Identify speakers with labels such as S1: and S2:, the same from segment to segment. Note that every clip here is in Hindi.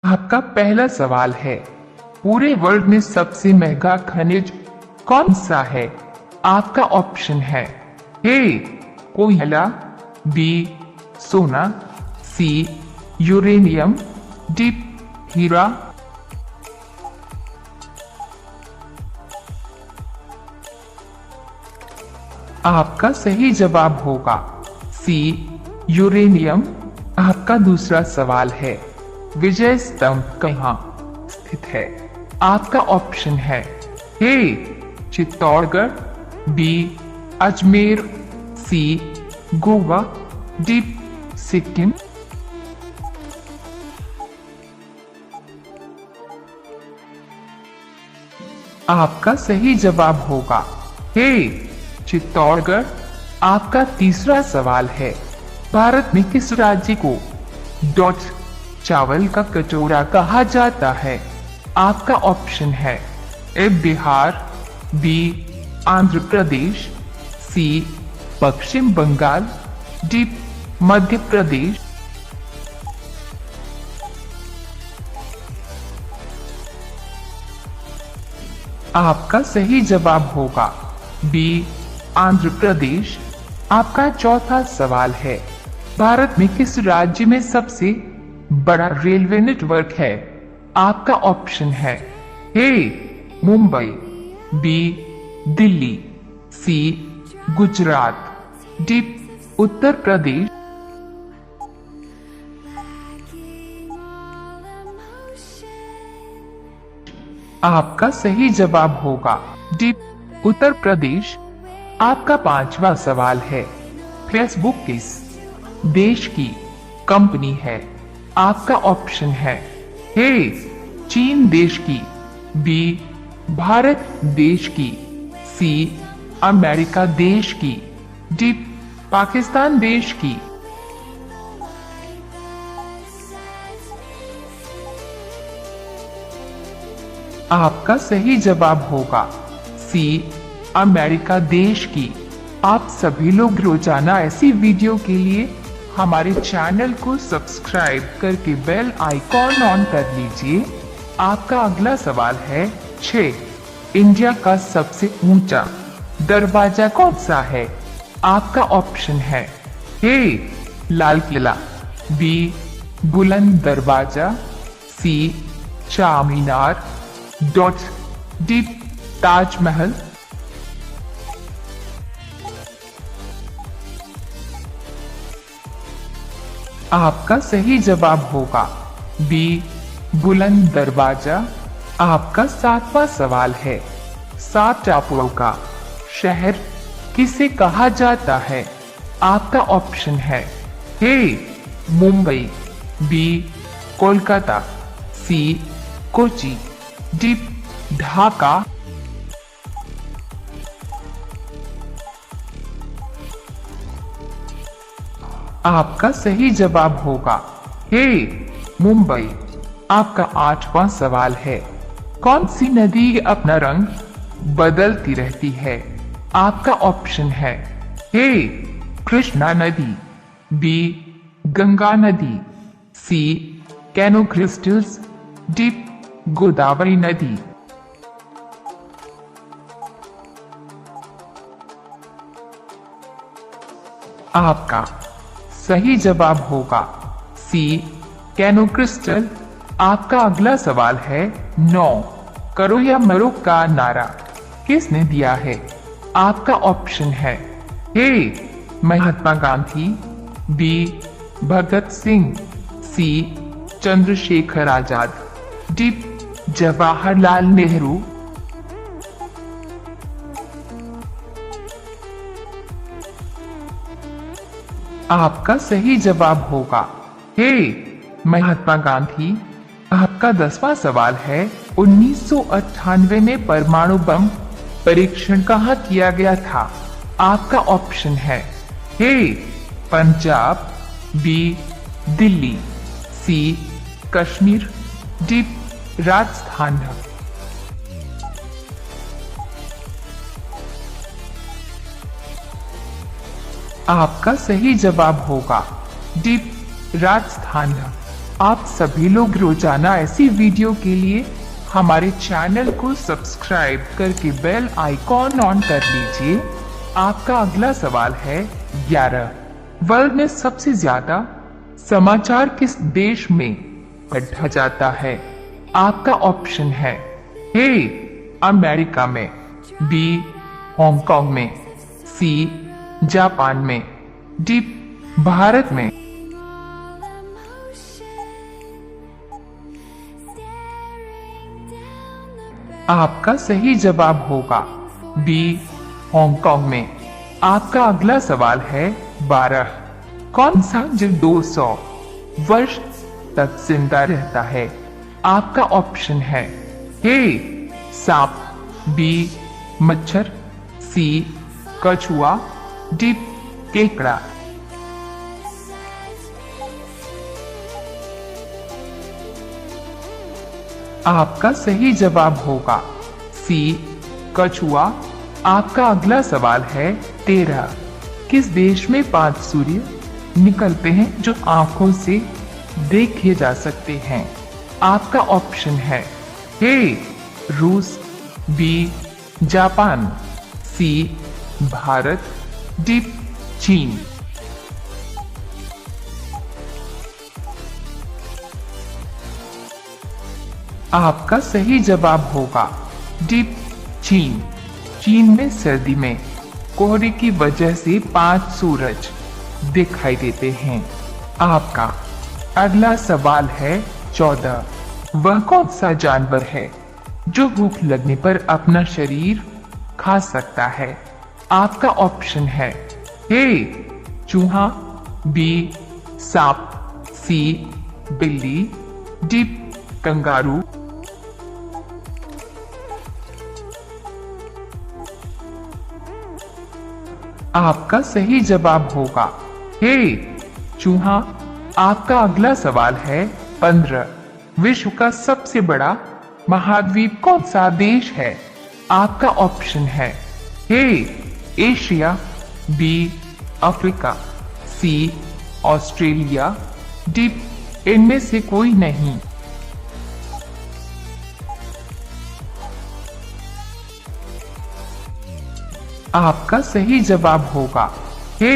S1: आपका पहला सवाल है, पूरे वर्ल्ड में सबसे महंगा खनिज कौन सा है? आपका ऑप्शन है ए कोयला, बी सोना, सी यूरेनियम, डी हीरा। आपका सही जवाब होगा सी यूरेनियम। आपका दूसरा सवाल है, विजय स्तंभ कहाँ स्थित है? आपका ऑप्शन है ए चित्तौड़गढ़, बी अजमेर, सी गोवा, डी सिक्किम। आपका सही जवाब होगा ए चित्तौड़गढ़। आपका तीसरा सवाल है, भारत में किस राज्य को डॉट चावल का कटोरा कहा जाता है? आपका ऑप्शन है ए बिहार, बी आंध्र प्रदेश, सी पश्चिम बंगाल, डी मध्य प्रदेश। आपका सही जवाब होगा बी आंध्र प्रदेश। आपका चौथा सवाल है, भारत में किस राज्य में सबसे बड़ा रेलवे नेटवर्क है? आपका ऑप्शन है ए मुंबई, बी दिल्ली, सी गुजरात, डी उत्तर प्रदेश। आपका सही जवाब होगा डी उत्तर प्रदेश। आपका पांचवा सवाल है, फेसबुक किस देश की कंपनी है? आपका ऑप्शन है ए चीन देश की, बी भारत देश की, सी अमेरिका देश की, डी पाकिस्तान देश की। आपका सही जवाब होगा सी अमेरिका देश की। आप सभी लोग रोजाना ऐसी वीडियो के लिए हमारे चैनल को सब्सक्राइब करके बेल आइकॉन ऑन कर लीजिए। आपका अगला सवाल है 6, इंडिया का सबसे ऊंचा दरवाजा कौन सा है? आपका ऑप्शन है ए लाल किला, बी बुलंद दरवाजा, सी चार मीनार, डॉट डी ताजमहल। आपका सही जवाब होगा बी बुलंद दरवाजा। आपका सातवां सवाल है, 7 टापुओं का शहर किसे कहा जाता है? आपका ऑप्शन है ए मुंबई, बी कोलकाता, सी कोची, डी ढाका। आपका सही जवाब होगा ए मुंबई। आपका 8वां सवाल है, कौन सी नदी अपना रंग बदलती रहती है? आपका ऑप्शन है ए कृष्णा नदी, बी गंगा नदी, सी कैनो क्रिस्टल्स, डी गोदावरी नदी। आपका सही जवाब होगा सी कैनो क्रिस्टल। आपका अगला सवाल है 9, करो या मरो का नारा किसने दिया है? आपका ऑप्शन है ए महात्मा गांधी, बी भगत सिंह, सी चंद्रशेखर आजाद, डी जवाहरलाल नेहरू। आपका सही जवाब होगा ए महात्मा गांधी। आपका 10वां सवाल है, 1998 में परमाणु बम परीक्षण कहाँ किया गया था? आपका ऑप्शन है ए पंजाब, बी दिल्ली, सी कश्मीर, डी राजस्थान। आपका सही जवाब होगा डी राजस्थान। आप सभी लोग रोजाना ऐसी वीडियो के लिए हमारे चैनल को सब्सक्राइब करके बेल आइकॉन ऑन कर लीजिए। आपका अगला सवाल है 11। वर्ल्ड में सबसे ज्यादा समाचार किस देश में पढ़ा जाता है? आपका ऑप्शन है ए अमेरिका में, बी हांगकांग में, सी जापान में, डी भारत में। आपका सही जवाब होगा बी हांगकांग में। आपका अगला सवाल है 12। कौन सा जीव 200 वर्ष तक जिंदा रहता है? आपका ऑप्शन है ए सांप, बी मच्छर, सी कछुआ, डी केकड़ा। आपका सही जवाब होगा सी कछुआ। आपका अगला सवाल है 13। किस देश में 5 सूर्य निकलते हैं जो आंखों से देखे जा सकते हैं? आपका ऑप्शन है ए रूस, बी जापान, सी भारत, डी चीन। आपका सही जवाब होगा डी चीन। चीन में सर्दी में कोहरे की वजह से 5 सूरज दिखाई देते हैं। आपका अगला सवाल है 14। वह कौन सा जानवर है जो भूख लगने पर अपना शरीर खा सकता है? आपका ऑप्शन है ए चूहा, बी सांप, सी बिल्ली, डी कंगारू। आपका सही जवाब होगा ए चूहा। आपका अगला सवाल है 15। विश्व का सबसे बड़ा महाद्वीप कौन सा देश है? आपका ऑप्शन है A Asia, B Africa, C Australia, D इनमें से कोई नहीं। आपका सही जवाब होगा ए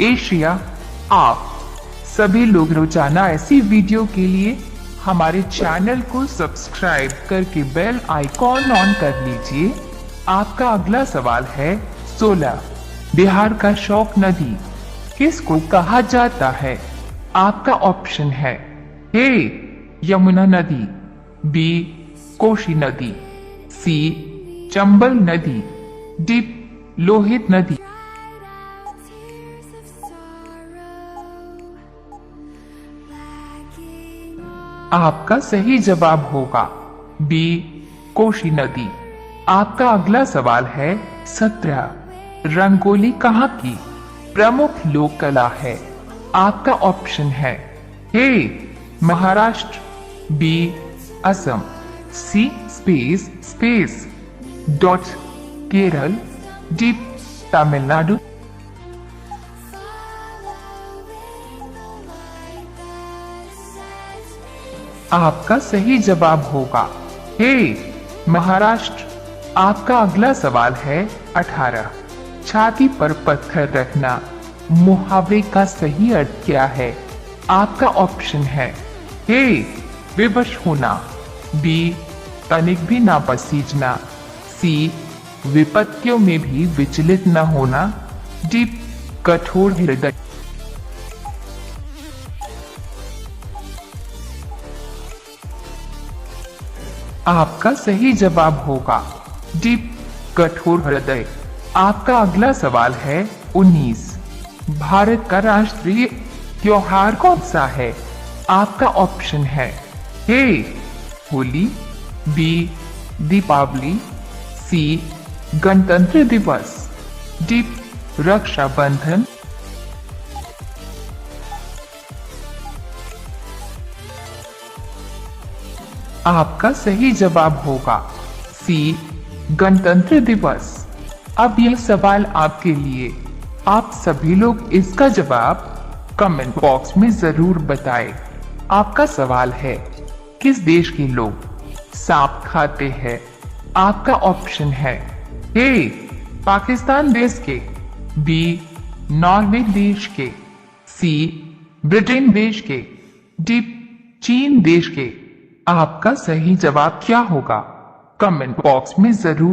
S1: एशिया। आप सभी लोग रोजाना ऐसी वीडियो के लिए हमारे चैनल को सब्सक्राइब करके बेल आइकॉन ऑन कर लीजिए। आपका अगला सवाल है 16। बिहार का शोक नदी किसको कहा जाता है? आपका ऑप्शन है ए यमुना नदी, बी कोशी नदी, सी चंबल नदी, डी लोहित नदी। आपका सही जवाब होगा बी कोशी नदी। आपका अगला सवाल है 17। रंगोली कहाँ की प्रमुख लोक कला है? आपका ऑप्शन है A Maharashtra, B Assam, C space space dot Kerala, D Tamil Nadu. आपका सही जवाब होगा ए महाराष्ट्र। आपका अगला सवाल है 18। छाती पर पत्थर रखना मुहावरे का सही अर्थ क्या है? आपका ऑप्शन है ए विवश होना, बी तनिक भी ना पसीजना, सी विपत्तियों में भी विचलित न होना, डी कठोर हृदय। आपका सही जवाब होगा डी कठोर हृदय। आपका अगला सवाल है 19। भारत का राष्ट्रीय त्योहार कौन सा है? आपका ऑप्शन है ए होली, बी दीपावली, सी गणतंत्र दिवस, डी रक्षाबंधन। आपका सही जवाब होगा सी गणतंत्र दिवस। अब यह सवाल आपके लिए। आप सभी लोग इसका जवाब कमेंट बॉक्स में जरूर बताएं। आपका सवाल है, किस देश के लोग सांप खाते हैं? आपका ऑप्शन है ए पाकिस्तान देश के, बी नॉर्वे देश के, सी ब्रिटेन देश के, डी चीन देश के। आपका सही जवाब क्या होगा? कमेंट बॉक्स में जरूर